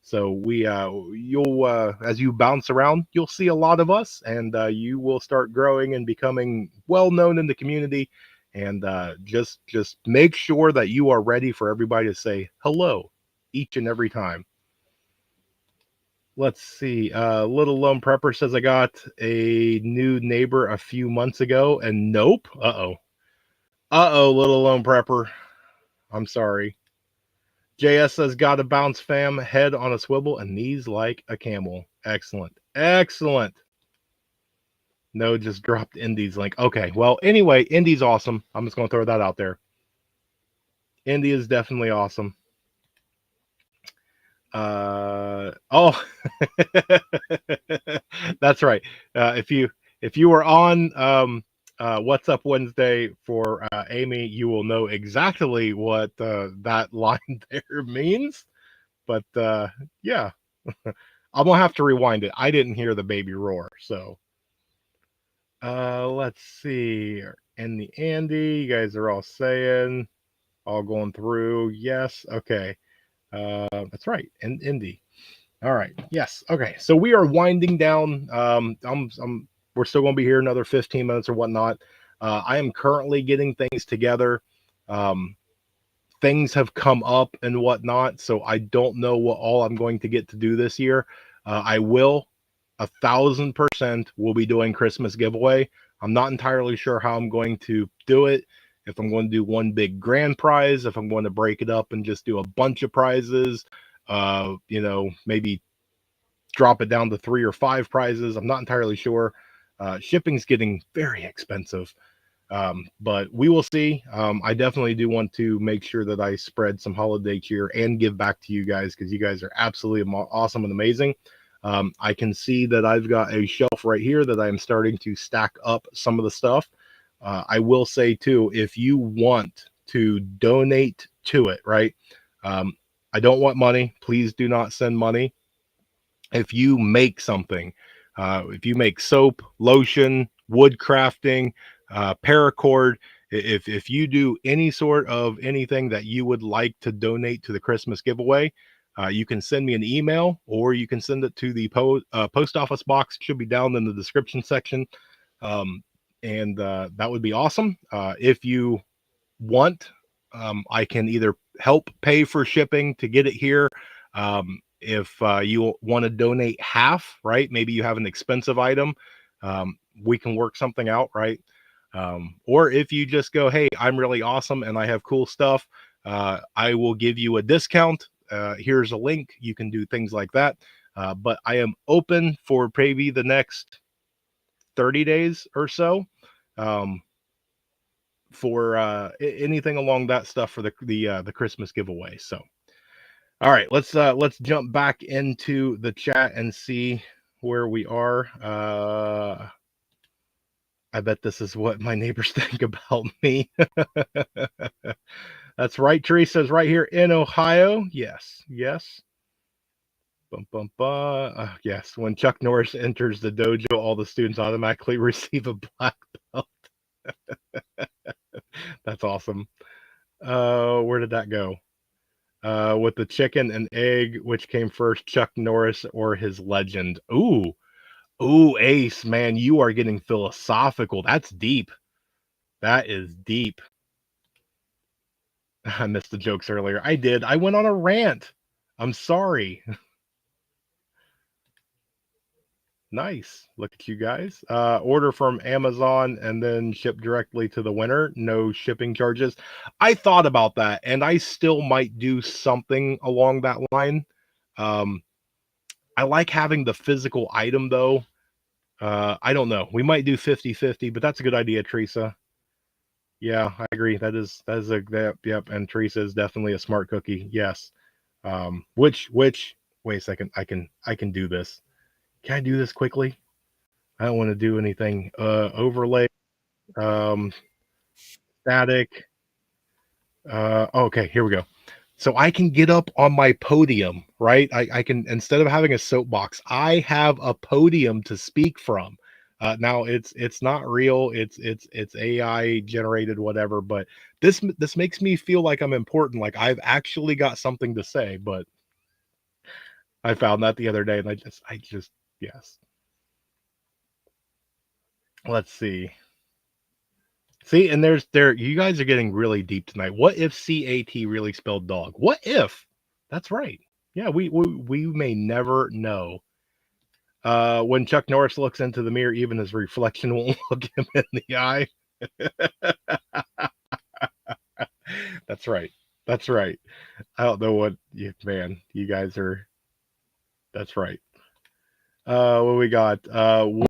So you'll as you bounce around, you'll see a lot of us, and you will start growing and becoming well known in the community. And just make sure that you are ready for everybody to say hello each and every time. Let's see. Little Lone Prepper says I got a new neighbor a few months ago, and nope. Little Lone Prepper. I'm sorry. JS says, gotta bounce fam, head on a swivel and knees like a camel. Excellent. Excellent. No, just dropped Indy's link. Okay, well, anyway, Indy's awesome. I'm just going to throw that out there. Indy is definitely awesome. Oh, that's right. If you were on What's Up Wednesday for Amy, you will know exactly what that line there means. But yeah, I'm gonna have to rewind it. I didn't hear the baby roar. So let's see. And the Andy, you guys are all saying, all going through. Yes, okay. That's right. And Indy. All right. Yes. Okay. So we are winding down. We're still going to be here another 15 minutes or whatnot. I am currently getting things together. Things have come up and whatnot, so I don't know what all I'm going to get to do this year. I will 1,000% will be doing Christmas giveaway. I'm not entirely sure how I'm going to do it. If I'm going to do one big grand prize, if I'm going to break it up and just do a bunch of prizes, maybe drop it down to 3 or 5 prizes. I'm not entirely sure. Shipping's getting very expensive. But we will see. I definitely do want to make sure that I spread some holiday cheer and give back to you guys because you guys are absolutely awesome and amazing. I can see that I've got a shelf right here that I'm starting to stack up some of the stuff. I will say too, if you want to donate to it, right? I don't want money. Please do not send money. If you make something, if you make soap, lotion, wood crafting, paracord, if you do any sort of anything that you would like to donate to the Christmas giveaway, you can send me an email or you can send it to the post office box. It should be down in the description section. And that would be awesome. If you want, I can either help pay for shipping to get it here. If you want to donate half, right? Maybe you have an expensive item. We can work something out, right? Or if you just go, hey, I'm really awesome and I have cool stuff, I will give you a discount. Here's a link. You can do things like that. But I am open for maybe the next 30 days or so for anything along that stuff for the Christmas giveaway. So, all right, let's jump back into the chat and see where we are. I bet this is what my neighbors think about me. That's right. Teresa's right here in Ohio. Yes, yes. Bum, bum, bum. Yes, when Chuck Norris enters the dojo, all the students automatically receive a black belt. That's awesome. Where did that go? With the chicken and egg, which came first, Chuck Norris or his legend? Ooh, Ace, man, you are getting philosophical. That's deep. That is deep. I missed the jokes earlier. I did. I went on a rant. I'm sorry. Nice. Look at you guys. Order from Amazon and then ship directly to the winner. No shipping charges. I thought about that, and I still might do something along that line. I like having the physical item, though. I don't know. We might do 50-50, but that's a good idea, Teresa. Yeah, I agree. Yep. And Teresa is definitely a smart cookie. Yes. Which wait a second. I can do this. Can I do this quickly? I don't want to do anything. Overlay, static. Okay, here we go. So I can get up on my podium, right? I can, instead of having a soapbox, I have a podium to speak from. Now it's not real. It's AI generated, whatever. But this makes me feel like I'm important, like I've actually got something to say. But I found that the other day, and I just yes. Let's see. See, and there. You guys are getting really deep tonight. What if CAT really spelled dog? What if? That's right. Yeah, we may never know. When Chuck Norris looks into the mirror, even his reflection won't look him in the eye. That's right. That's right. I don't know what you man, you guys are that's right. What we got?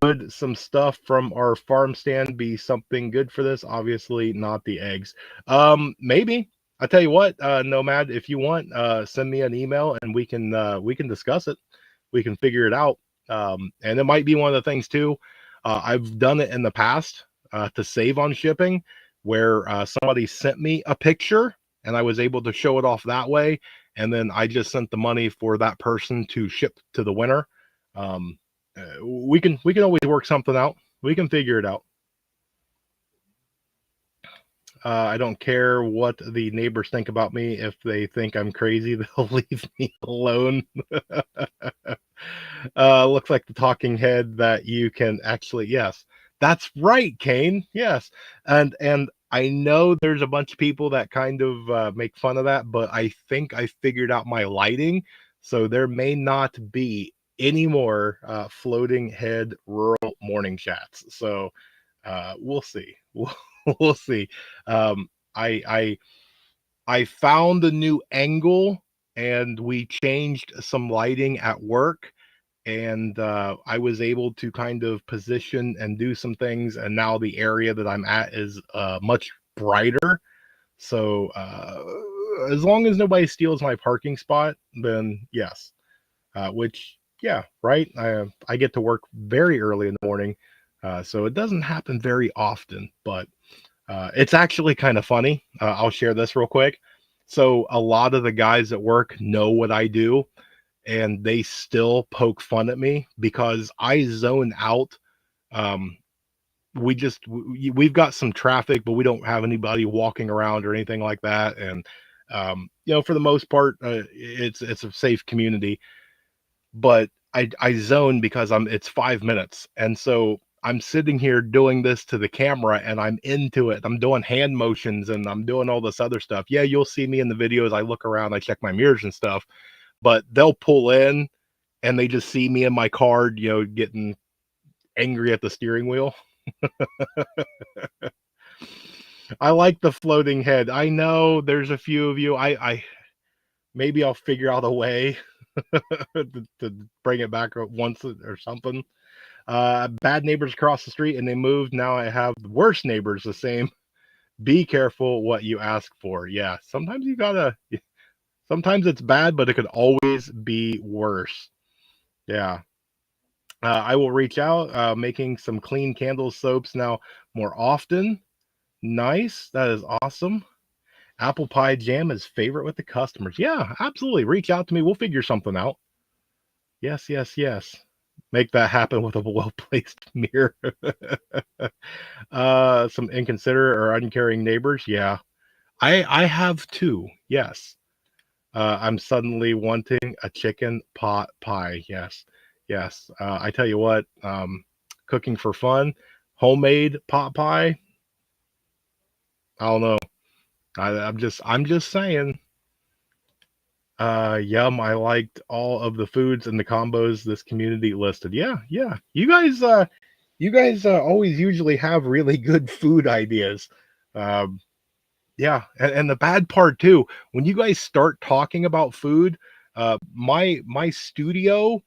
Would some stuff from our farm stand be something good for this? Obviously not the eggs. Maybe. I tell you what, Nomad, if you want, send me an email and we can discuss it. We can figure it out. And it might be one of the things too. I've done it in the past to save on shipping, where somebody sent me a picture and I was able to show it off that way, and then I just sent the money for that person to ship to the winner. Um, we can always work something out. We can figure it out. I don't care what the neighbors think about me. If they think I'm crazy, they'll leave me alone. Looks like the talking head that you can actually, yes, that's right, Kane. Yes, and I know there's a bunch of people that kind of make fun of that, but I think I figured out my lighting, so there may not be any more floating head rural morning chats. So we'll see. We'll see. Um, I I I found a new angle, and we changed some lighting at work, and I was able to kind of position and do some things, and now the area that I'm at is much brighter. So as long as nobody steals my parking spot, then yes. Which yeah, right. I get to work very early in the morning, so it doesn't happen very often, but it's actually kind of funny. I'll share this real quick. So a lot of the guys at work know what I do, and they still poke fun at me because I zone out. Um, we've got some traffic, but we don't have anybody walking around or anything like that. And for the most part, it's a safe community. But I zone because it's 5 minutes, and so I'm sitting here doing this to the camera, and I'm into it. I'm doing hand motions and I'm doing all this other stuff. Yeah, you'll see me in the videos. I look around, I check my mirrors and stuff, but they'll pull in and they just see me in my car, getting angry at the steering wheel. I like the floating head. I know there's a few of you. I maybe I'll figure out a way to bring it back once or something. Bad neighbors across the street and they moved. Now I have the worst neighbors the same. Be careful what you ask for. Yeah, sometimes you gotta. Sometimes it's bad, but it could always be worse. Yeah. I will reach out, making some clean candle soaps now more often. Nice. That is awesome. Apple pie jam is favorite with the customers. Yeah, absolutely. Reach out to me. We'll figure something out. Yes, yes, yes. Make that happen with a well placed mirror. Some inconsiderate or uncaring neighbors. Yeah, I have two. Yes. I'm suddenly wanting a chicken pot pie. Yes, yes. I tell you what, cooking for fun, homemade pot pie. I don't know. I'm just saying. Yum. I liked all of the foods and the combos this community listed. Yeah, yeah. You guys always usually have really good food ideas. Um, yeah, and the bad part too, when you guys start talking about food, my studio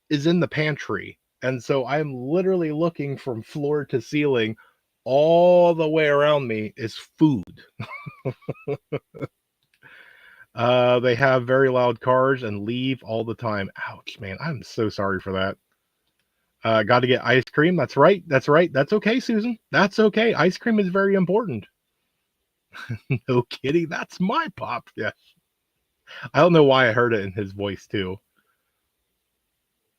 is in the pantry, and so I'm literally looking from floor to ceiling. All the way around me is food. They have very loud cars and leave all the time. Ouch, man, I'm so sorry for that. Got to get ice cream. That's right. That's right. That's okay, Susan. That's okay. Ice cream is very important. No kidding. That's my pop. Yeah. I don't know why I heard it in his voice too.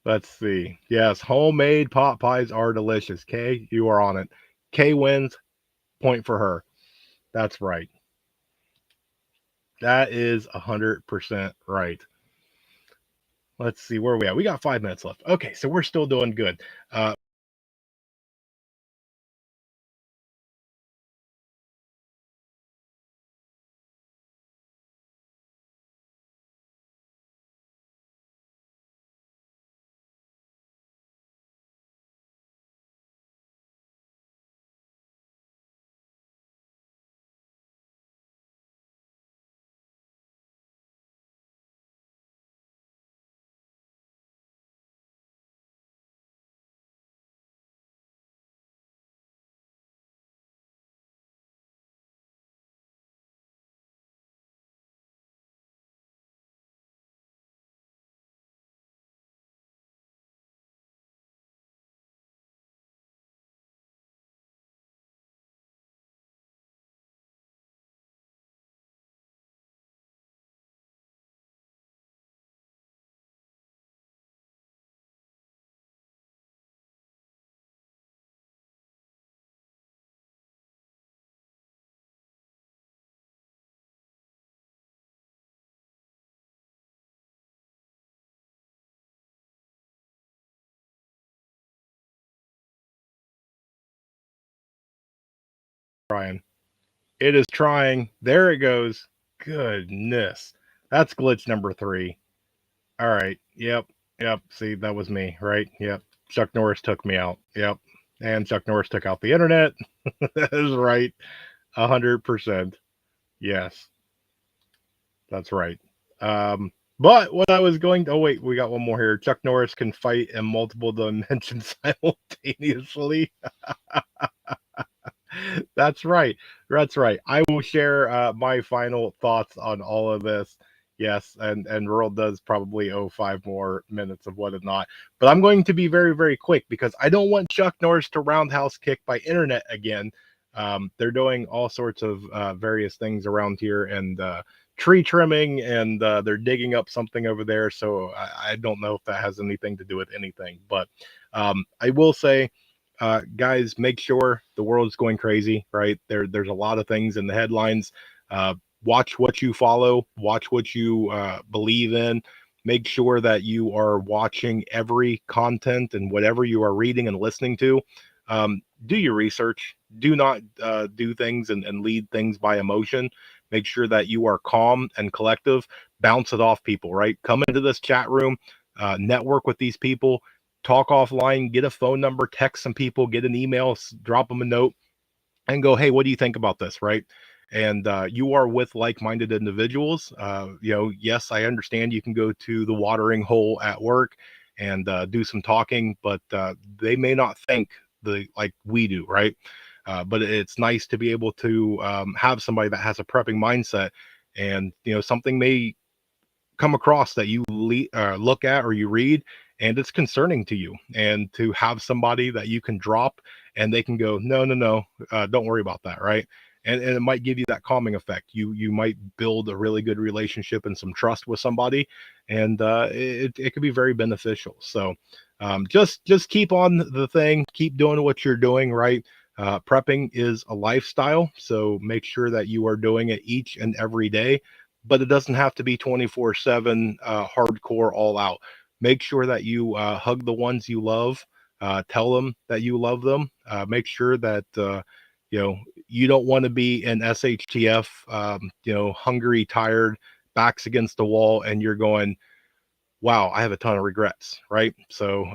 Let's see. Yes, homemade pot pies are delicious. Kay, you are on it. Kay wins. Point for her. That's right. That is 100% right. Let's see where we at. We got 5 minutes left. Okay, so we're still doing good. Brian, it is trying. There it goes. Goodness. That's glitch number three. All right. Yep. Yep. See, that was me, right? Yep. Chuck Norris took me out. Yep. And Chuck Norris took out the internet. That is right. 100%. Yes. That's right. But what I was going to, oh wait, we got one more here. Chuck Norris can fight in multiple dimensions simultaneously. That's right. That's right. I will share my final thoughts on all of this. Yes, and Earl does probably owe 5 more minutes of what and not. But I'm going to be very, very quick because I don't want Chuck Norris to roundhouse kick by internet again. They're doing all sorts of various things around here and tree trimming, and they're digging up something over there. So I don't know if that has anything to do with anything. But I will say guys, make sure the world's going crazy, right? There's a lot of things in the headlines. Watch what you follow, watch what you believe in. Make sure that you are watching every content and whatever you are reading and listening to. Do your research. Do not do things and lead things by emotion. Make sure that you are calm and collective. Bounce it off people, right? Come into this chat room, network with these people, talk offline, get a phone number, text some people, get an email, drop them a note, and go, hey, what do you think about this, right? And you are with like-minded individuals. Yes, I understand you can go to the watering hole at work and do some talking, but they may not think the like we do, right? But it's nice to be able to have somebody that has a prepping mindset, and something may come across that you look at or you read and it's concerning to you, and to have somebody that you can drop and they can go, no, no, no, don't worry about that, right? And it might give you that calming effect. You might build a really good relationship and some trust with somebody, and it could be very beneficial. So just keep on the thing, keep doing what you're doing, right? Prepping is a lifestyle, so make sure that you are doing it each and every day, but it doesn't have to be 24/7 hardcore all out. Make sure that you hug the ones you love, tell them that you love them, make sure that you know you don't want to be in SHTF, hungry, tired, backs against the wall, and you're going, wow, I have a ton of regrets, right? So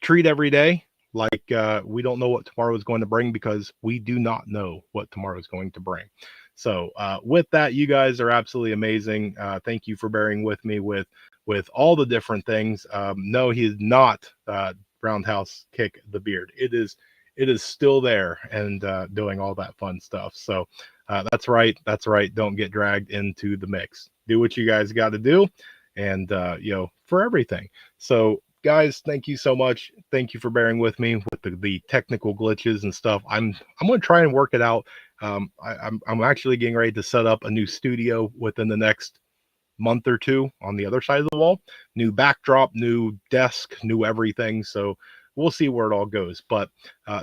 treat every day like we don't know what tomorrow is going to bring, because we do not know what tomorrow is going to bring. So with that, you guys are absolutely amazing. Thank you for bearing with me with all the different things. No, he is not roundhouse kick the beard. It is still there and doing all that fun stuff. So that's right. That's right. Don't get dragged into the mix. Do what you guys got to do, and for everything. So guys, thank you so much. Thank you for bearing with me with the technical glitches and stuff. I'm going to try and work it out. I'm actually getting ready to set up a new studio within the next month or two on the other side of the wall. New backdrop, new desk, new everything. So we'll see where it all goes. But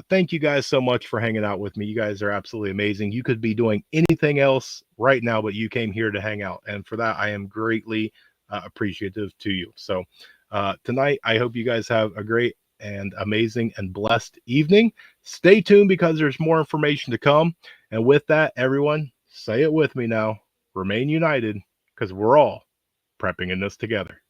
thank you guys so much for hanging out with me. You guys are absolutely amazing. You could be doing anything else right now, but you came here to hang out. And for that, I am greatly appreciative to you. So tonight, I hope you guys have a great and amazing and blessed evening. Stay tuned because there's more information to come. And with that, everyone, say it with me now. Remain united because we're all prepping in this together.